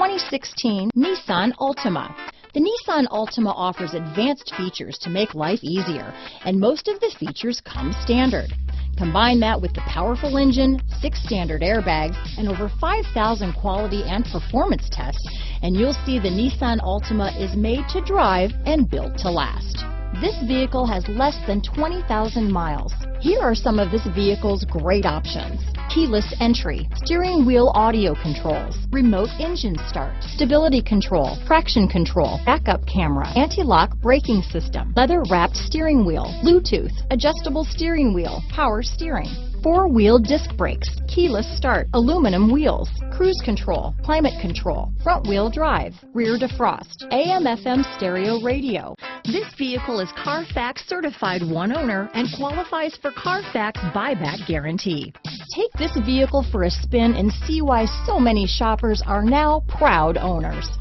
2016 Nissan Altima. The Nissan Altima offers advanced features to make life easier, and most of the features come standard. Combine that with the powerful engine, 6 standard airbags, and over 5,000 quality and performance tests, and you'll see the Nissan Altima is made to drive and built to last. This vehicle has less than 20,000 miles. Here are some of this vehicle's great options: keyless entry, steering wheel audio controls, remote engine start, stability control, traction control, backup camera, anti-lock braking system, leather-wrapped steering wheel, Bluetooth, adjustable steering wheel, power steering, 4-wheel disc brakes, keyless start, aluminum wheels, cruise control, climate control, front-wheel drive, rear defrost, AM/FM stereo radio. This vehicle is Carfax certified one owner and qualifies for Carfax buyback guarantee. Take this vehicle for a spin and see why so many shoppers are now proud owners.